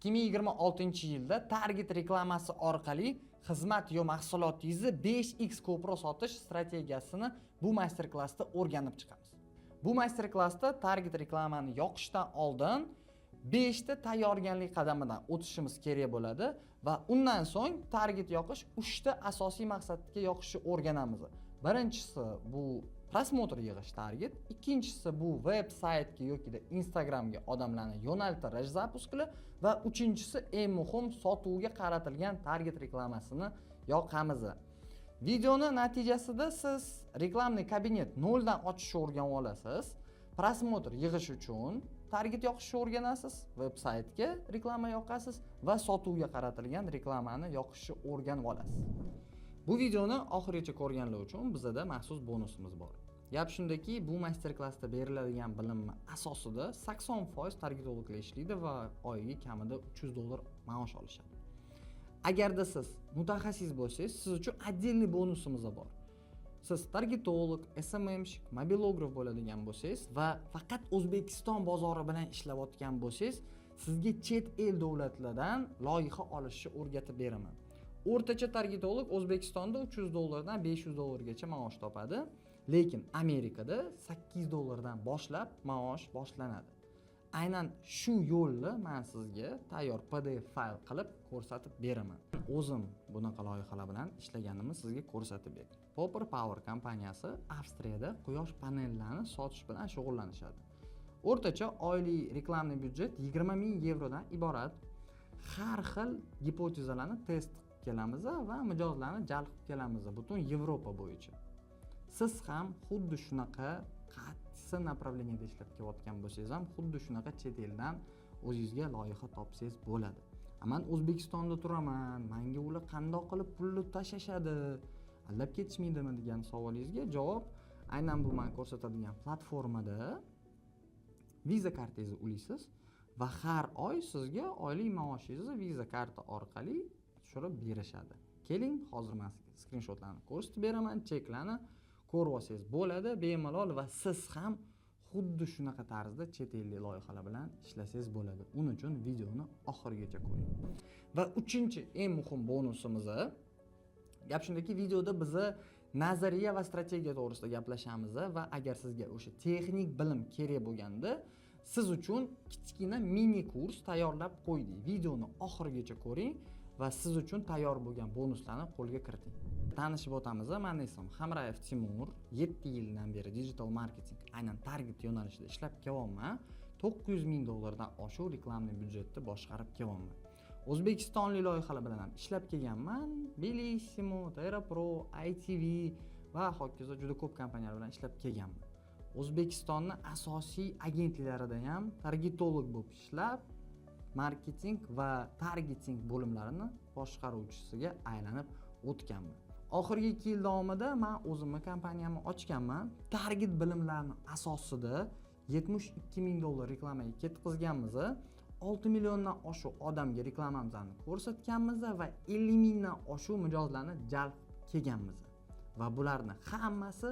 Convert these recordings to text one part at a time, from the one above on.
2026-yilda target reklamasi orqali xizmat yo mahsulotingizni 5x ko'proq sotish strategiyasini bu master-klassda o'rganib chiqamiz. Bu master-klassda target reklamani yoqishdan oldin 5 ta tayyorgarlik qadamidan o'tishimiz kerak bo'ladi va undan so'ng target yoqish 3 ta asosiy maqsadga yoqishni o'rganamiz. Birinchisi bu prosmotr yig'ish target, ikkinchisi bu veb-saytga yoki Instagramga odamlarni yo'naltirish zapuskli va uchinchisi eng muhim sotuvga qaratilgan target reklamasini yoqamiz. Videoni natijasida siz reklamni kabinet 0 dan ochishni o'rganib olasiz. Prosmotr yig'ish uchun target yoqishni o'rganasiz, veb-saytga reklama yoqasiz va sotuvga qaratilgan reklamani yoqishni o'rganib olasiz. Bu videoni oxirigacha ko'rganlar uchun bizda maxsus bonusimiz bor. Gap shundaki, bu master-klassda beriladigan bilimni asosida 80% targetologlar ishlaydi va oyiga kamida $300 maosh olishadi. Agarda siz mutaxassis bo'lsangiz, siz uchun отдельный bonusimiz bor. Siz targetolog, SMMshik, mobilograf bo'ladigan bo'lsangiz va faqat O'zbekiston bozori bilan ishlayotgan bo'lsangiz, sizga chet el davlatlardan loyiha olishni o'rgatib beraman. O'rtacha targetolog O'zbekistonda $300 dan $500 gacha maosh topadi, lekin Amerikada $8 dan boshlab maosh boshlanadi. Aynan shu yo'lni men sizga tayyor PDF fayl qilib ko'rsatib beraman. O'zim bunaqa loyihalar bilan ishlaganimni sizga ko'rsatib beraman. Popper Power kompaniyasi Avstriyada quyosh panellarini sotish bilan shug'ullanishadi. O'rtacha oylik reklamni byudjet 20 ming yevrodan iborat. Har xil gipotezalarni test kelamiz va mijozlarni jalb qilib kelamiz butun Yevropa bo'yicha. Siz ham xuddi shunaqa qaysi направленияda ishlab kelayotgan bo'lsangiz ham xuddi shunaqa chet eldan o'zingizga loyiha topsangiz bo'ladi. Men O'zbekistonda turaman, menga ular qandoq qilib pulni tashashadi, aldab ketishmaydimi degan savolingizga javob aynan bu men ko'rsatadigan platformada Visa kartangizni ulaysiz va har oy sizga oylik maoshingizni Visa karta orqali tushirib berishadi. Keling, hozir men sizga skrinshotlarni ko'rsatib beraman, cheklarni ko'rib olsangiz bo'ladi, bemalol va siz ham xuddi shunaqa tarzda chet ellik loyihalar bilan ishlasangiz bo'ladi. Uning uchun videoni oxirigacha ko'ring. Va uchinchi eng muhim bonusimiz gap shundaki, videoda biz nazariya va strategiya to'g'risida gaplashamiz va agar sizga o'sha texnik bilim kerak bo'lganda, siz uchun kichkina mini kurs tayyorlab qo'ydik. Videoni oxirigacha ko'ring va siz uchun tayyor bo'lgan bonuslarni qo'lga kiriting. Tanishib o'tamiz. Meni ismim Hamrayev Timur. 7 yildan beri digital marketing, aynan target yo'nalishida ishlab kelyapman. $900,000 dan oshiq reklamni byudjetni boshqarib kelyapman. O'zbekistonlik loyihalar bilan ham ishlab kelganman. Bellissimo, TerraPro, ITV va hokazo juda ko'p kompaniyalar bilan ishlab kelganman. O'zbekistonning asosiy agentliklarida ham targetolog bo'lib ishlab, marketing va targeting bo'limlarini boshqaruvchisiga aylanib o'tganman. Oxirgi 2 yil davomida men o'zimning kompaniyamni ochganman. Target bilimlarini asosida $72,000 reklamaga ketkazganmiz. 6 milliondan oshiq odamga reklamamizni ko'rsatganmiz va 50 mingdan oshiq mijozlarni jalb qilganmiz. Va bularning hammasi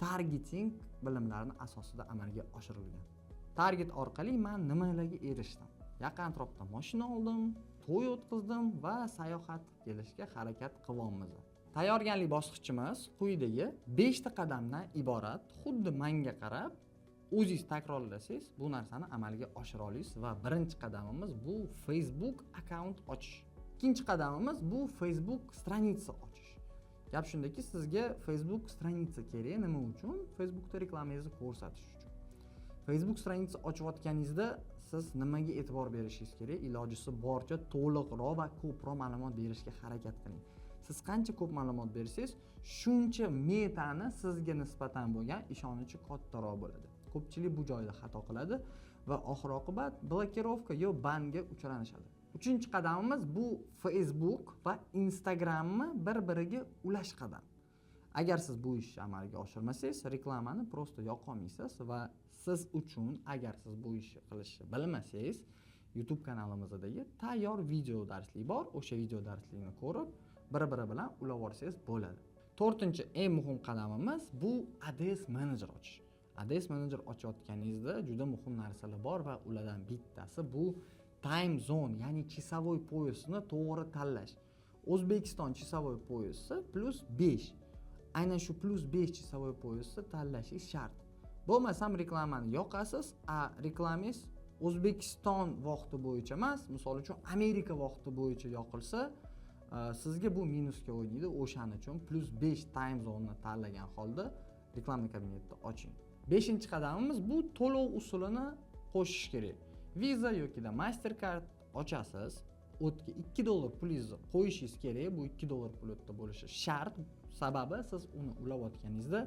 targeting bilimlarini asosida amalga oshirilgan. Target orqali men nimalarga erishdim? Yaqin atrofda mashina oldim, to'y o'tkazdim va sayohat kelishga harakat qilyapmiz. Tayyorgarlik bosqichimiz quyidagi 5 ta qadamdan iborat. Xuddi menga qarab o'zingiz takrorlasangiz, bu narsani amalga oshira olasiz va birinchi qadamimiz bu Facebook akkaunt ochish. Ikkinchi qadamimiz bu Facebook stranitsa ochish. Gap shundaki, sizga Facebook stranitsa kerak. Nima uchun? Facebookda reklamangizni ko'rsatish uchun. Facebook stranitsa ochayotganingizda siz nimaga e'tibor berishingiz kerak? Ilojisi boricha to'liqroq va ko'proq ma'lumot berishga harakat qiling. Siz qancha ko'p ma'lumot bersangiz, shuncha metani sizga nisbatan bo'lgan ishonchi kattaroq bo'ladi. Ko'pchilik bu joyda xato qiladi va oxir-oqibat blokirovka yo banga uchranishadi. Uchinchi qadamimiz bu Facebook va Instagramni bir-biriga ulash qadam. Agar siz bu ishni amalga oshirmasangiz, reklamani prosta yoqolmaysiz va siz uchun agar siz bu ishni qilishni bilmasangiz, YouTube kanalimizdagi tayyor video darslik bor. O'sha video darslikni ko'rib, bir-biri bilan ulab olsangiz bo'ladi. To'rtinchi eng muhim qadamimiz bu ADS manager ochish. ADS manager ochayotganingizda juda muhim narsalar bor va ulardan bittasi bu time zone, ya'ni часовой poyasni to'g'ri tanlash. O'zbekiston часовой poyasi +5. Aynan shu +5 часовой poyasni tanlashingiz shart. Bo'lmasam reklamani yoqasiz, reklamangiz O'zbekiston vaqti bo'yicha emas, misol uchun Amerika vaqti bo'yicha yoqilsa, sizga bu minusga o'ynaydi. O'shaning uchun +5 time zoneni tanlagan holda reklama kabinetni oching. 5-qadamimiz bu to'lov usulini qo'shish kerak. Visa yoki Mastercard ochasiz. O'tga $2 pulingizni qo'yishingiz kerak. Bu $2 pul o'tda bo'lishi shart. Sababi siz uni ulayotganingizda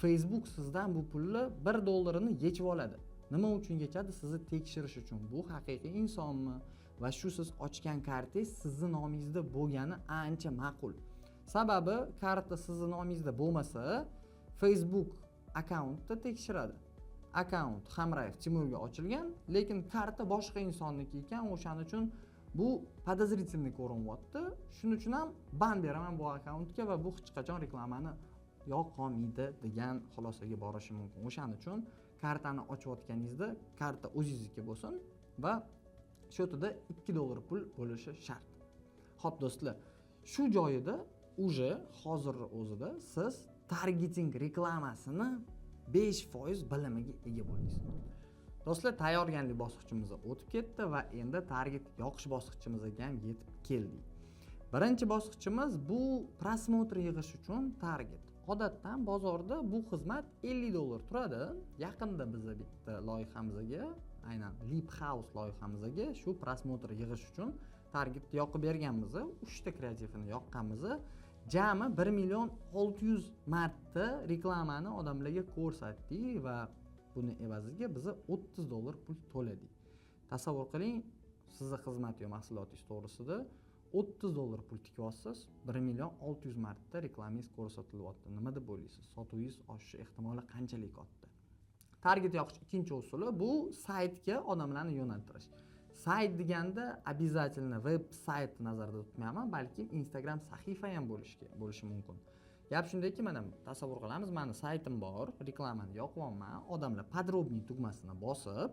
Facebook sizdan bu pulni $1 yechib oladi. Nima uchun yechadi? Sizni tekshirish uchun. Bu haqiqiy insonmi va shu siz ochgan kartangiz sizning nomingizda bo'lgani ancha ma'qul. Sababi karta sizning nomingizda bo'lmasa, Facebook akkauntni tekshiradi. Akkaunt Hamrayev Timurga ochilgan, lekin karta boshqa insonniki ekan, o'shaning uchun bu podozrительный ko'rinyapti. Shuning uchun ham ban beraman bu akkauntga va bu hech qachon reklamani yoqolmaydi degan xulosaga borishi mumkin. O'shaning uchun kartani ochayotganingizda karta o'zingizniki bo'lsin va shu yerda $2 pul bo'lishi shart. Xo'p do'stlar, shu joyida hozir o'zida siz targeting reklamasini 5% bilimiga ega bo'ldingiz. Do'stlar, tayyorgarlik bosqichimizga o'tib ketdi va endi target yoqish bosqichimizga ham yetib keldik. Birinchi bosqichimiz bu prosmotr yig'ish uchun target. Odatdan bozorda bu xizmat $50 turadi. Yaqinda biz bitta loyihamizga, aynan Leap House loyihamizga shu prosmotr yig'ish uchun targetni yoqib berganmiz. 3 ta kreativini yoqqanmiz. Jami 1.600.000 marta reklamani odamlarga ko'rsatdik va buni evaziga biz $30 pul to'ladik. Tasavvur qiling, sizning xizmat yo mahsulotingiz to'g'risida $30 pul tikyapsiz, 1.600.000 marta reklamangiz ko'rsatilyapti. Nima deb o'ylaysiz? Sotuvingiz oshishi ehtimoli qanchalik katta? Target yoqish ikkinchi usuli bu saytga odamlarni yo'naltirish. Sayt deganda обязательно veb-sayt nazarda tutmayman, balki Instagram sahifa ham bo'lishi mumkin. Gap shundayki, mana tasavvur qilamiz, meni saytim bor, reklamani yoqyapman, odamlar podrobniy tugmasini bosib,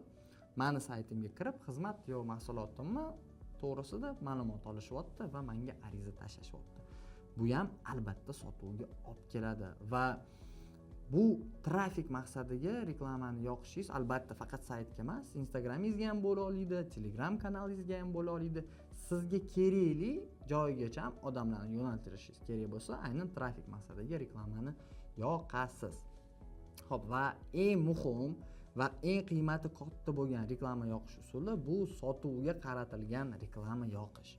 meni saytimga kirib, xizmat yo mahsulotimni to'g'risida ma'lumot olishyapti va menga ariza tashlashyapti. Bu ham albatta sotuvga olib keladi va bu trafik maqsadiga reklamani yoqishingiz albatta faqat saytga emas, Instagramingizga ham bo'la oladi, Telegram kanalingizga ham bo'la oladi. Sizga kerakli joygacha ham odamlarni yo'naltirishingiz kerak bo'lsa, aynan trafik maqsadiga reklamani yoqasiz. Xo'p, va eng muhim va eng qiymati katta bo'lgan reklama yoqish usuli bu sotuvga qaratilgan reklama yoqish.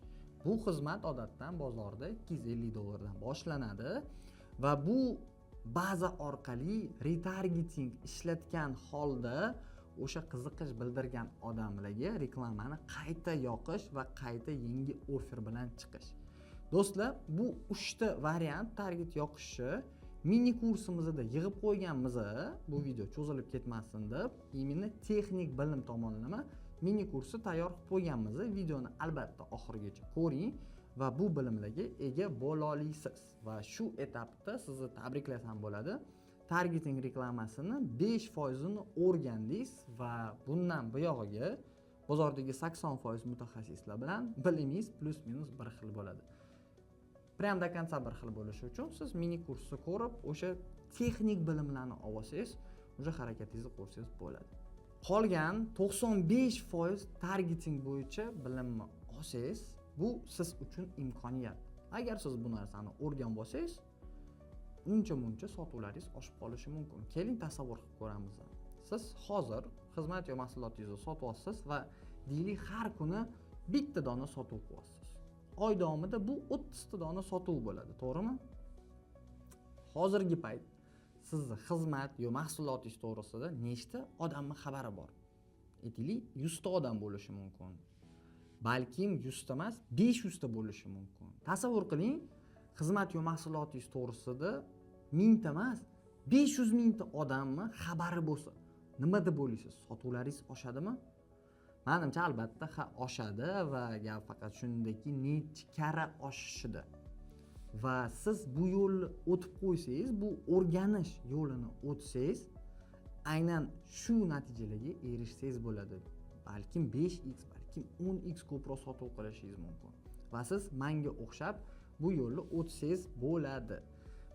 Bu xizmat odatdan bozorda $250 dan boshlanadi va bu baza orqali retargeting ishlatgan holda o'sha qiziqish bildirgan odamlarga reklamani qayta yoqish va qayta yangi offer bilan chiqish. Do'stlar, bu 3 ta variant target yoqishni mini kursimizda yig'ib qo'yganmiz. Bu video cho'zilib ketmasin deb, imенно texnik bilim tomonlama mini kursni tayyor qilib qo'yganmiz. Videoni albatta oxirigacha ko'ring va bu bilimlarga ega bo'la olasiz. Va shu etapda sizni tabriklasam bo'ladi. Targeting reklamasini 5% ni o'rgandingiz va bundan buyog'iga bozordagi 80% mutaxassislar bilan bilimingiz plus minus bir xil bo'ladi. Prям до конца bir xil bo'lishi uchun siz mini kursni ko'rib, o'sha texnik bilimlarni olsangiz, o'sha harakatingizni ko'rsangiz bo'ladi. Qolgan 95% targeting bo'yicha bilimni olsangiz, bu siz uchun imkoniyat. Agar siz bu narsani o'rganib olsangiz, uncha-muncha sotuvlaringiz oshib qolishi mumkin. Keling tasavvur qilib ko'ramiz. Siz hozir xizmat yo mahsulotingizni sotyapsiz va deylik har kuni bitta dona sotuv qilyapsiz. Oy davomida bu 30 ta dona sotuv bo'ladi, to'g'rimi? Hozirgi payt sizning xizmat yo mahsulotingiz to'g'risida nechta odamning xabari bor? Aytaylik, 100 ta odam bo'lishi mumkin. Balkim 100 ta emas, 500 ta bo'lishi mumkin. Tasavvur qiling, xizmat yo mahsulotingiz to'g'risida 1000 ta emas, 500 ming ta odamning xabari bo'lsa, nima deb o'ylaysiz? Sotuvlaringiz oshadimi? Menimcha albatta oshadi va gap faqat shundaki necha karra oshishida. Va siz bu yo'lni o'tib qo'ysangiz, bu o'rganish yo'lini o'tsangiz, aynan shu natijalarga erishsangiz bo'ladi. Balkim 5x, balkim balkim 10x ko'proq sotuv qilishingiz mumkin va siz menga o'xshab bu yo'lni o'tsangiz bo'ladi.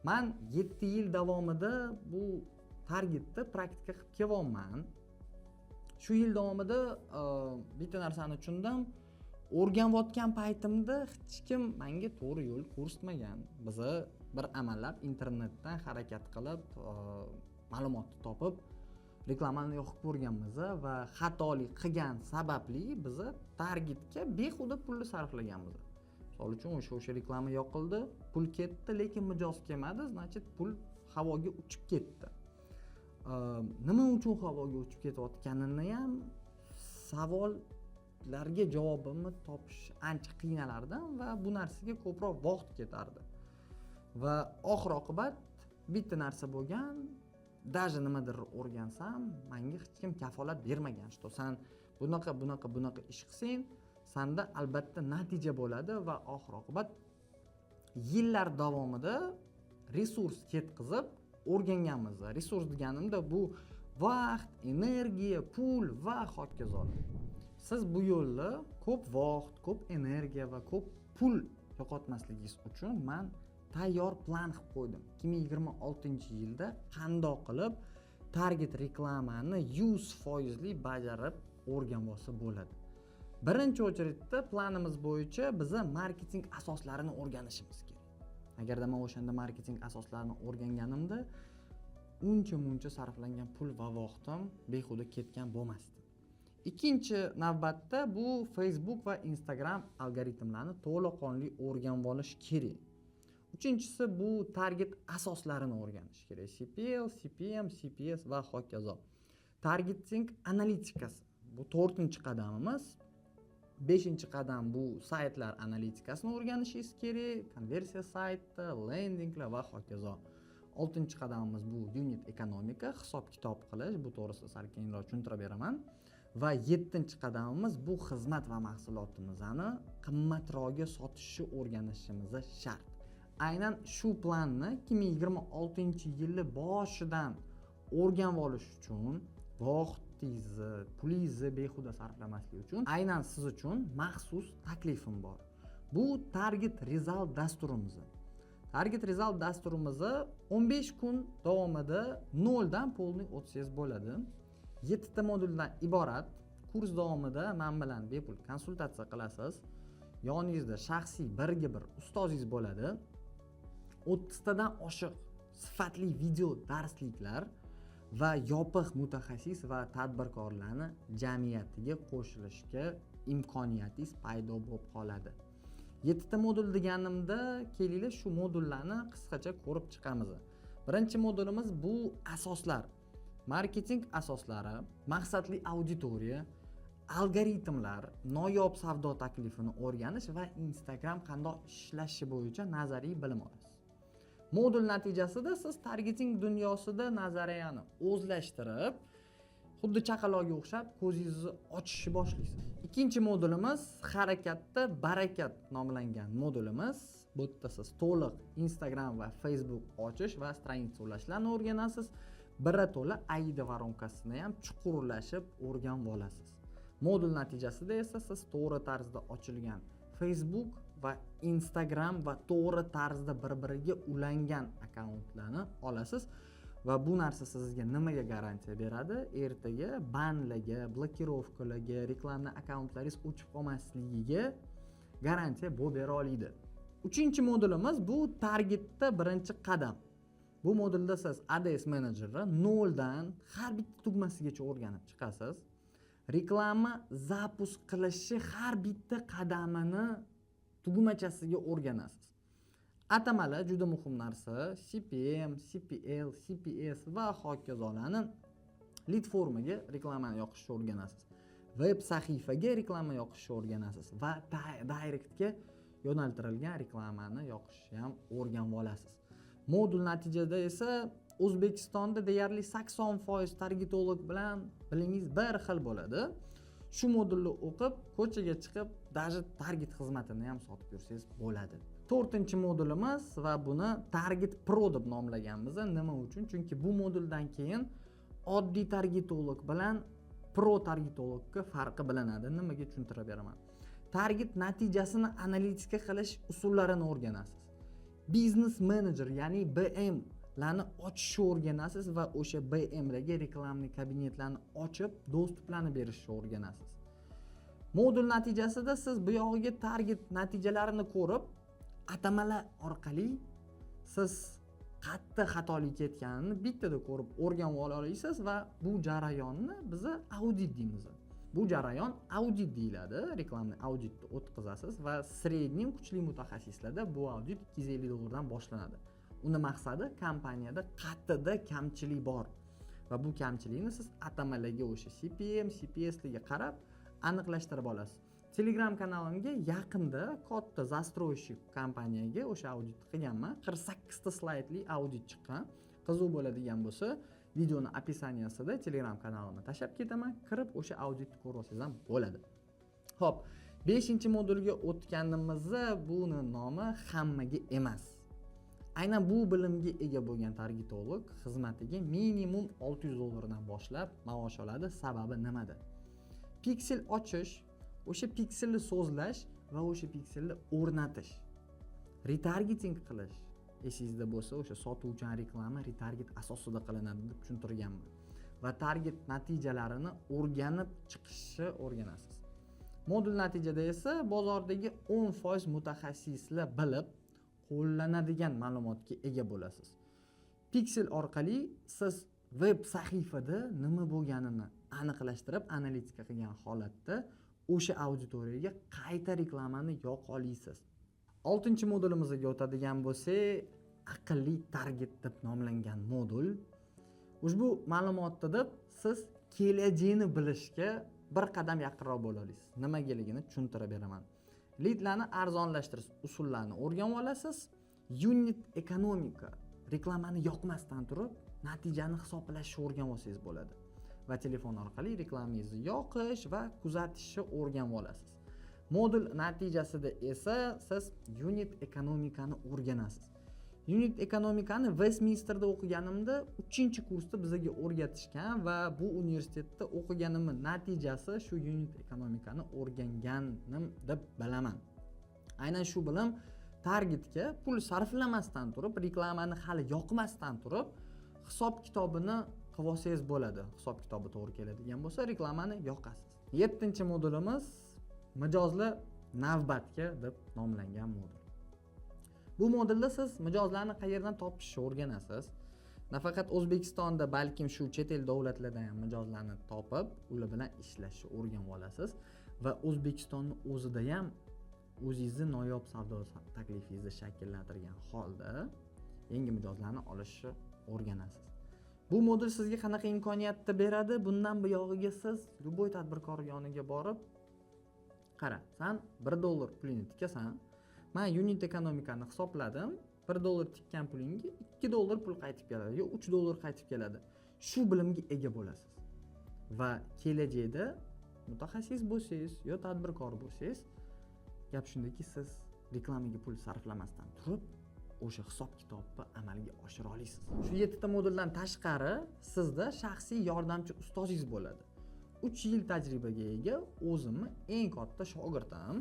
Men 7 yil davomida bu targetni praktika qilib kelyapman. Shu yil davomida bitta narsani tushundim. O'rganayotgan paytimda hech kim menga to'g'ri yo'l ko'rsatmagan. Biz bir amallab internetdan harakat qilib, ma'lumotni topib, reklamani yoqib ko'rganmiz va xatolik qilgan sababli biz targetga behuda pulni sarflaganmiz. Misol uchun o'sha reklama yoqildi, pul ketdi, lekin mijoz kelmadi, значит pul havoga uchib ketdi. Nima uchun havoga uchib ketayotganini ham savollarga javobimni topish ancha qiynalardim va bu narsaga ko'proq vaqt ketardi. Va oxir oqibat bitta narsa bo'lgan, даже nimadir o'rgansam, menga hech kim kafolat bermagan, что san bunaqa ish qilsang, sanda albatta natija bo'ladi va oxir oqibat yillar davomida resurs ketkizib o'rganganmiz. Resurs deganimda bu vaqt, energiya, pul va hokazolar. Siz bu yo'lni ko'p vaqt, ko'p energiya va ko'p pul yo'qotmasligingiz uchun men tayyor plan qilib qo'ydim. 2026-yilda qandoq qilib target reklamani 100% bajarib o'rganib olsa bo'ladi. Birinchi o'rinda planimiz bo'yicha biz marketing asoslarini o'rganishimiz kerak. Agarda men o'shanda marketing asoslarini o'rganganimda uncha sarflangan pul va vaqtim behuda ketgan bo'lmasdi. Ikkinchi navbatda bu Facebook va Instagram algoritmlarini to'laqonli o'rganib olish kerak. Uchinchisi bu target asoslarini o'rganish kerak. CPL, CPM, CPS va hokazo. Targeting analitikasi. Bu 4-qadamimiz. 5-qadam bu saytlar analitikasini o'rganishingiz kerak. Konversiya sayti, landinglar va hokazo. 6-qadamimiz bu unit ekonomika, hisob-kitob qilish. Bu to'g'risida sal keyinroq tushuntirib beraman. Va 7-qadamimiz bu xizmat va mahsulotimizni qimmatroqga sotishni o'rganishimiz shart. Aynan shu planni 2026-yili boshidan o'rganib olish uchun vaqtingizni, pulingizni behuda sarflamaslik uchun aynan siz uchun maxsus taklifim bor. Bu Target Result dasturimiz. Target Result dasturimizni 15 kun davomida 0 dan polniy o'tsangiz bo'ladi. 7 ta moduldan iborat. Kurs davomida men bilan bepul konsultatsiya qilasiz. Yoningizda shaxsiy birga-bir ustozingiz bo'ladi. 30 tadan oshiq sifatli video darsliklar va yopiq mutaxassis va tadbirkorlarni jamiyatiga qo'shilishga imkoniyatingiz paydo bo'lib qoladi. 7 ta modul deganimda kelinglar shu modullarni qisqacha ko'rib chiqamiz. Birinchi modulimiz bu asoslar. Marketing asoslari, maqsadli auditoriya, algoritmlar, noyob savdo taklifini o'rganish va Instagram qanday ishlashi bo'yicha nazariy bilim olasiz. Modul natijasida siz targeting dunyosida nazariyani o'zlashtirib, xuddi chaqaloqqa o'xshab ko'zingizni ochishni boshlaysiz. Ikkinchi modulimiz harakatda barakat nomlangan modulimiz. Bu yerda siz to'liq Instagram va Facebook ochish va stranitsa ulashlarni o'rganasiz. Birato'la AIDA voronkasini ham chuqurlashib o'rganib olasiz. Modul natijasida esa siz to'g'ri tarzda ochilgan Facebook va Instagram va to'g'ri tarzda bir-biriga ulangan akkauntlarni olasiz va bu narsa sizga nimaga garantiya beradi? Ertaga banlarga, blokirovkalarga, reklamli akkauntlaringiz o'chib qolmasligiga garantiya bera oladi. Uchinchi modulimiz bu targetda birinchi qadam. Bu modulda siz ADS menejerni 0 dan har bitta tugmasigacha o'rganib chiqasiz. Reklama zapusk qilishi har bitta qadamini tugmachasiga o'rganasiz. Atamalar juda muhim narsa. CPM, CPL, CPS va hokazolarni lead formaga reklamani yoqishni o'rganasiz. Web sahifaga reklama yoqishni o'rganasiz va directga yo'naltirilgan reklamani yoqishni ham o'rganib olasiz. Modul natijada esa O'zbekistonda deyarli 80% targetolog bilan bilingiz bir xil bo'ladi. Shu modulni o'qib, ko'chaga chiqib, даже target xizmatini ham sotib yursangiz bo'ladi. 4-modulimiz va buni Target Pro deb nomlaganmiz. Nima uchun? Chunki bu moduldan keyin oddiy targetolog bilan pro targetologga farqi bilinadi. Nimaga tushuntirib beraman. Target natijasini analitika qilish usullarini o'rganasiz. Business manager, ya'ni BM larni ochishni o'rganasiz va o'sha BM dagi reklamni kabinetlarni ochib, dostuplarni berishni o'rganasiz. Modul natijasida siz bu yog'iga target natijalarini ko'rib, atamalar orqali siz qayerda xatolik ketganini bittada ko'rib o'rganib olasiz va bu jarayonni biz audit deymiz. Bu jarayon audit deyiladi. Reklamni auditni o'tkazasiz va sredniy kuchli mutaxassislarda bu audit $250 dan boshlanadi. Uni maqsadi kompaniyada qayerda kamchilik bor va bu kamchilikni siz atamalarga o'sha CPM, CPSlarga qarab aniqlashtirib olasiz. Telegram kanalimga yaqinda katta застройщик kompaniyaga o'sha auditni qilganman. 48 ta slaydli audit chiqqan. Qiziq bo'ladigan bo'lsa, videoni описаниясida Telegram kanalimga tashlab ketaman. Kirib o'sha auditni ko'rib olsangiz ham bo'ladi. Xo'p, 5-modulga o'tganimizda buni nomi hammaga emas. Aynan bu bilimga ega bo'lgan targetolog xizmatiga minimum $600 dan boshlab maosh oladi. Sababi nimada? Piksel ochish, o'sha pikselni so'zlash va o'sha pikselni o'rnatish, retargeting qilish. Esingizda bo'lsa, o'sha sotuvchan reklama retarget asosida qilinadi deb tushuntirganman. Va target natijalarini o'rganib chiqishni o'rganasiz. Modul natijada esa bozordagi 10% mutaxassislar bilib qo'llanadigan ma'lumotga ega bo'lasiz. Piksel orqali siz web sahifada nima bo'lganini aniqlashtirib, analitika qilgan holatda o'sha auditoriyaga qayta reklamani yoqa olasiz. 6-modulimizga o'tadigan bo'lsak, aqlli target deb nomlangan modul. Ushbu ma'lumotni deb siz kelajakni bilishga bir qadam yaqinroq bo'la olasiz. Nimaligini tushuntirib beraman. Leadlarni arzonlashtirish usullarini o'rganib olasiz. Unit ekonomika, reklamani yoqmasdan turib, natijani hisoblashni o'rganib olsangiz bo'ladi. Va telefon orqali reklamangizni yoqish va kuzatishni o'rganib olasiz. Modul natijasida esa siz unit ekonomikani o'rganasiz. Unit ekonomikani Westminsterda o'qiganimda 3-kursda bizga o'rgatishgan va bu universitetda o'qiganimning natijasi shu unit ekonomikani o'rganganim deb bilaman. Aynan shu bilim targetga pul sarflamasdan turib, reklamani hali yoqmasdan turib, hisob kitobini qilib olsangiz bo'ladi. Hisob kitobi to'g'ri keladigan bo'lsa, reklamani yoqasiz. 7-modulimiz mijozlar navbatga deb nomlangan modul. Bu modulda siz mijozlarni qayerdan topishni o'rganasiz. Nafaqat O'zbekistonda, balkim shu chet el davlatlardan ham mijozlarni topib, ular bilan ishlashni o'rganib olasiz va O'zbekistonning o'zida ham o'zingizning noyob savdo taklifingizni shakllantirgan holda yangi mijozlarni olishni o'rganasiz. Bu modul sizga qanaqa imkoniyatni beradi? Bundan buyog'iga siz любой tadbirkor yoniga borib, qara, sen $1 pulingni tikasan, men unit ekonomikani hisobladim, $1 tikkan pulingga $2 pul qaytib keladi yo $3 qaytib keladi. Shu bilimga ega bo'lasiz. Va kelajakda mutaxassis bo'lsangiz yo tadbirkor bo'lsangiz, gap shundaki, siz reklamaga pul sarflamasdan turib, o'sha hisob kitobni amalga oshira olasiz. Shu 7 ta moduldan tashqari sizda shaxsiy yordamchi ustozingiz bo'ladi. 3 yil tajribaga ega o'zimni eng katta shogirdim.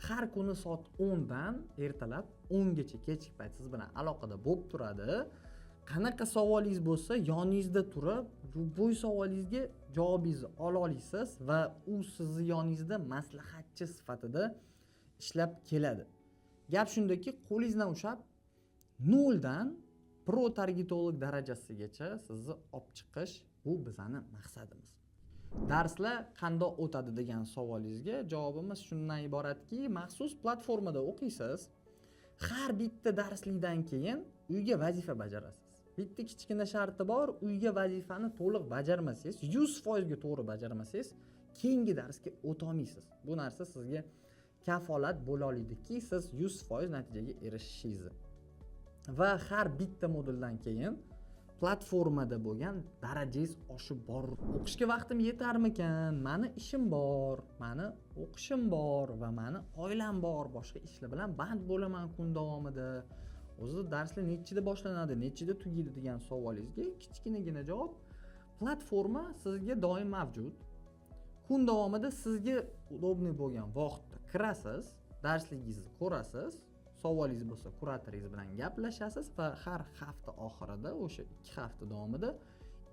Har kuni soat 10 dan ertalab 10 gacha kechki payt siz bilan aloqada bo'lib turadi. Qanaqa savolingiz bo'lsa, yoningizda turib, bu savolingizga javobingizni ola olasiz va u sizni yoningizda maslahatchi sifatida ishlab keladi. Gap shundaki, qo'lingizdan ushlab 0 dan pro targetolog darajasigacha sizni olib chiqish bu bizning maqsadimiz. Darslar qanday o'tadi degan savolingizga javobimiz shundan iboratki, maxsus platformada o'qiysiz. Har bitta darslikdan keyin uyga vazifa bajarasiz. Bitta kichkina sharti bor, uyga vazifani to'liq bajarmasangiz, 100% ga to'g'ri bajarmasangiz, keyingi darsga o'ta olmaysiz. Bu narsa sizga kafolat bo'la oladiki, siz 100% natijaga erishishingizni. Va har bitta moduldan keyin platformada bo'lgan darajangiz oshib borib, o'qishga vaqtim yetarmikan? Meni ishim bor, meni o'qishim bor va meni oilam bor, boshqa ishlar bilan band bo'laman kun davomida. O'zi darslar nechida boshlanadi, nechida tugaydi degan savolingizga kichkinagina javob. Platforma sizga doim mavjud. kun davomida sizga удобный bo'lgan vaqtda kirasiz, darsligingizni ko'rasiz, savolingiz bo'lsa kuratoringiz bilan gaplashasiz va har hafta oxirida o'sha 2 hafta davomida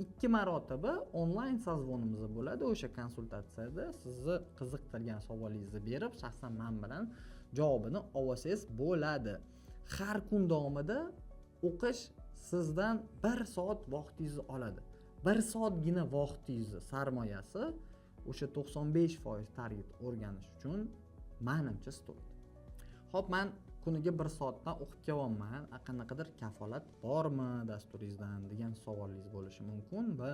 2 marotaba onlayn sozvonimiz bo'ladi. O'sha konsultatsiyada sizni qiziqtirgan savolingizni berib, shaxsan men bilan javobini olsangiz bo'ladi. Har kun davomida o'qish sizdan 1 soat vaqtingizni oladi. 1 soatgina vaqtingizni sarmoyasi o'sha 95% target o'rganish uchun menimcha stoydi. Xo'p, men kuniga 1 soatdan o'qib kelyapman. Qanaqadir kafolat bormi dasturingizdan degan savolingiz bo'lishi mumkin va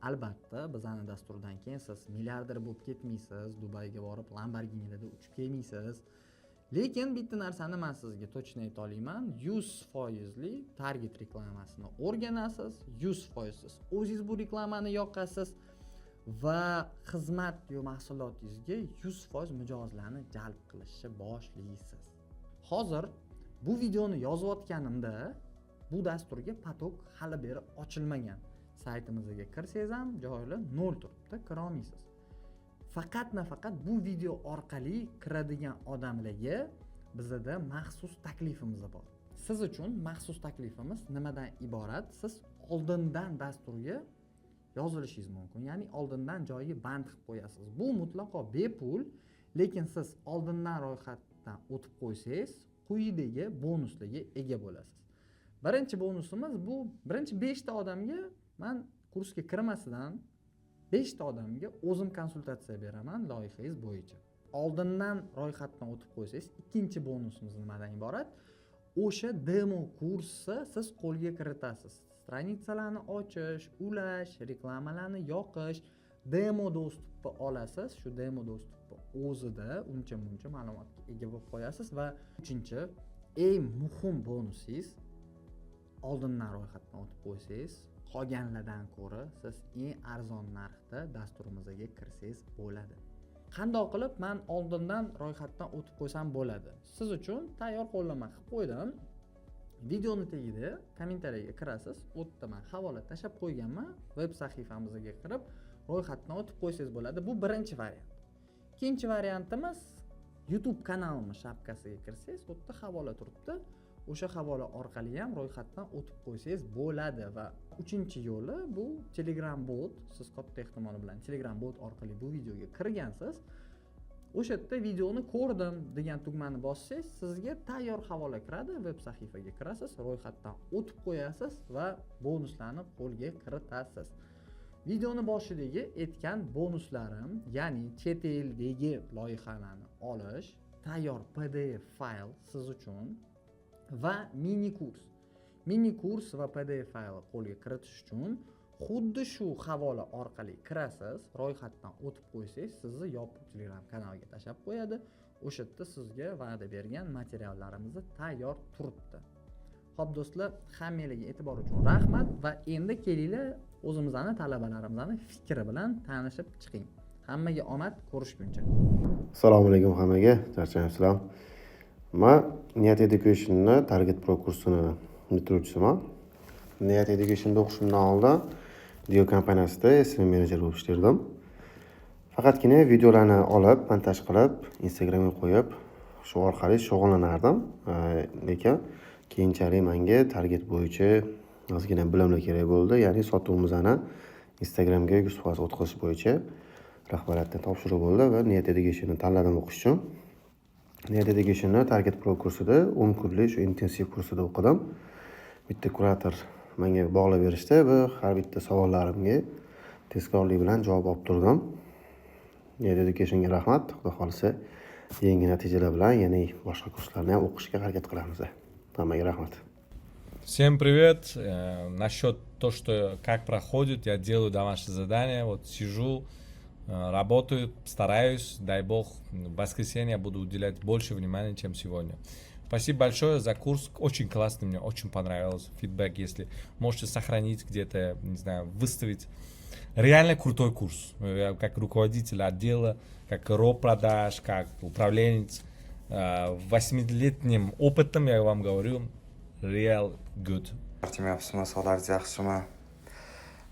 albatta bizning dasturdan keyin siz milliarder bo'lib ketmaysiz, Dubayga borib Lamborghinilarda uchib kelmaysiz. Lekin bitta narsani men sizga точно ayta olaman, 100% target reklamasini o'rganasiz, 100% siz o'zingiz bu reklamani yoqasiz va xizmat yo mahsulotingizga 100% mijozlarni jalb qilishni boshlaysiz. Hozir bu videoni yozayotganimda bu dasturga patok hali beri ochilmagan. Saytimizga kirsangiz ham joylar 0 turibdi, kira olmaysiz. Faqat bu video orqali kiradigan odamlarga bizda maxsus taklifimiz bor. Siz uchun maxsus taklifimiz nimadan iborat? Siz oldindan dasturga yozilishingiz mumkin. Ya'ni oldindan joyiga band qilib qo'yasiz. Bu mutlaqo bepul, lekin siz oldindan ro'yxatdan o'tib qo'ysangiz, quyidagi bonuslarga ega bo'lasiz. Birinchi bonusimiz bu birinchi 5 ta odamga men kursga kirmasidan 5 ta odamga o'zim konsultatsiya beraman loyihangiz bo'yicha. Oldindan ro'yxatdan o'tib qo'ysangiz, ikkinchi bonusimiz nimadan iborat? O'sha demo kursni siz qo'lga kiritasiz. Stranitsalarni ochish, ulash, reklamalarni yoqish, demo dostupni olasiz. Shu demo dostupni o'zida uncha-muncha ma'lumotga ega bo'lib qo'yasiz va uchinchi eng muhim bonusingiz, oldindan ro'yxatdan o'tib qo'ysangiz, qolganlardan ko'ra siz eng arzon narxda dasturimizga kirsangiz bo'ladi. Qanday qilib men oldindan ro'yxatdan o'tib qo'ysam bo'ladi? Siz uchun tayyor qo'llanma qilib qo'ydim. Videoni tagida kommentariyaga kirasiz. U yerda men havola tashab qo'yganman. Web sahifamizga kirib ro'yxatdan o'tib qo'ysangiz bo'ladi. Bu birinchi variant. Ikkinchi variantimiz YouTube kanalimiz shapkasiga kirsangiz, u yerda havola turibdi. O'sha havola orqali ham ro'yxatdan o'tib qo'ysangiz bo'ladi va uchinchi yo'li bu Telegram bot. Siz katta ehtimol bilan Telegram bot orqali bu videoga kirgansiz. O'sha yerda videoni ko'rdim degan tugmani bossangiz, sizga tayyor havola kiradi, web sahifaga kirasiz, ro'yxatdan o'tib qo'yasiz va bonuslarni qo'lga kiritasiz. Videoni boshidagi aytgan bonuslarim, ya'ni chet eldagi loyihalarni olish, tayyor PDF fayl siz uchun va mini kurs. Mini kurs va PDF faylni qo'lga kiritish uchun xuddi shu havola orqali kirasiz, ro'yxatdan o'tib qo'ysangiz, sizni yopiq Telegram kanaliga tashab qo'yadi. O'sha yerda sizga va'da bergan materiallarimiz tayyor turibdi. Xo'p do'stlar, hammangizga e'tibor uchun rahmat va endi kelinglar o'zimizning talabalarimizning fikri bilan tanishib chiqing. Hammaga omad, ko'rishguncha. Assalomu alaykum hammaga, charchaymsizlar. Men Niyat Education'ni Target Pro kursini bitiruvchisiman. Niyat Education'da o'qishimdan oldin Dio kompaniyasida SMM menejer bo'lib ishlardim. Faqatgina videolarni olib, montaj qilib, Instagramga qo'yib, shu orqali shug'ullanardim. Lekin keyinchalik menga target bo'yicha ozgina bilimlar kerak bo'ldi. Ya'ni sotuvimizni Instagramga 100% o'tkazish bo'yicha rahbariyatdan topshiriq bo'ldi va Niyat Education'ni tanladim o'qish uchun. Niyat Education'ni Target Pro kursida 10 kunlik shu intensiv kursida o'qidim. Bitta kurator menga bog'lab berishdi va har bitta savollarimga tezkorlik bilan javob olib turdim. Niyat Education'ga rahmat. Xudo xolisa yangi natijalar bilan, ya'ni boshqa kurslarni ham o'qishga harakat qilamiz. Hammaga rahmat. Всем привет. Насчет того, что как проходит, я делаю домашнее задание, вот сижу, работаю, стараюсь, дай бог, в воскресенье я буду уделять больше внимания, чем сегодня. Спасибо большое за курс, очень классный, мне очень понравился. Фидбэк, если можете сохранить где-то, не знаю, выставить. Реально крутой курс. Я как руководитель отдела, как продаж, как управленец, 8-летним опытом, я вам говорю, real good. Barchamiz yaxshimi?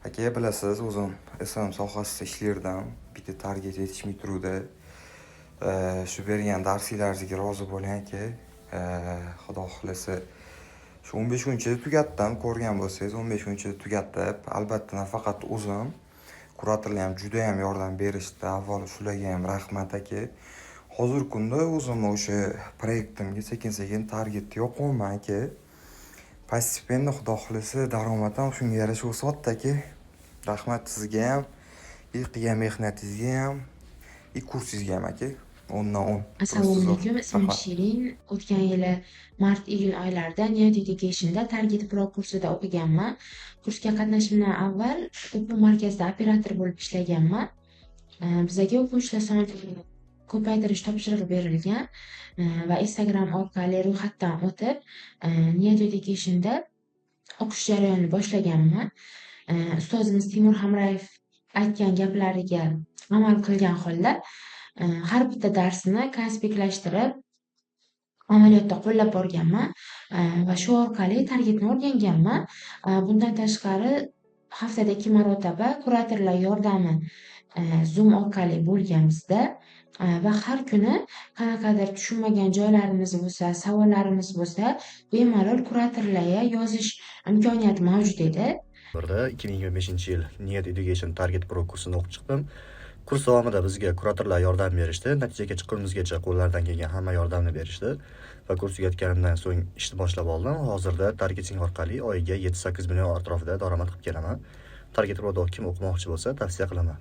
Aka, bilasiz, o'zim SMM sohasida ishlardim. bitta target yetishmay turuvdi. Shu bergan darslaringizga rozi bo'ling aka. Xudo xolasa shu 15 kun ichida tugatdim, ko'rgan bo'lsangiz 15 kun ichida tugatib, albatta nafaqat o'zim, kuratorlar ham juda ham yordam berishdi. Avvalo shularga ham rahmat aka. Hozirgi kunda o'zim o'sha proyektimga sekin-sekin target yo'qman aka. Постепенно xudo xolasa daromad ham shunga yarasha o'syapti aka. Rahmat sizga ham, qilgan mehnatingizga ham, kursingizga ham aka. 10 dan 10. Assalomu alaykum, ismim Shirin. O'tgan yili mart-iyun oylarida Niyat Education'da Target Pro kursida o'qiganman. Kursga qatnashimdan avval o'quv markazida operator bo'lib ishlaganman. Bizga o'quvchilar sonini ko'paytirish topshirig'i berilgan va Instagram orqali ro'yxatdan o'tib, Niyat Education'da o'qish jarayonini boshlaganman. Ustozimiz Timur Hamrayev aytgan gaplariga amal qilgan holda har bitta darsni konspektlashtirib amaliyotda qo'llab borganman va shu orqali targetni o'rganganman. Bundan tashqari haftada 2 marotaba kuratorlar yordami Zoom orqali bo'lgan bizda va har kuni qanaqadir tushunmagan joylarimiz bo'lsa, savollarimiz bo'lsa, bemalol kuratorlarga yozish imkoniyati mavjud edi. 2025-yil Niyat Education Target Pro kursini o'qib chiqdim. Kurs davomida bizga kuratorlar yordam berishdi. Natijaga chiqqunimizgacha qo'llaridan kelgan hamma yordamni berishdi va kurs tugatganimdan so'ng ishni boshlab oldim. Hozirda targeting orqali oyiga 7-8 million atrofida daromad qilib kelaman. Target Pro'da kim o'qimoqchi bo'lsa, tavsiya qilaman.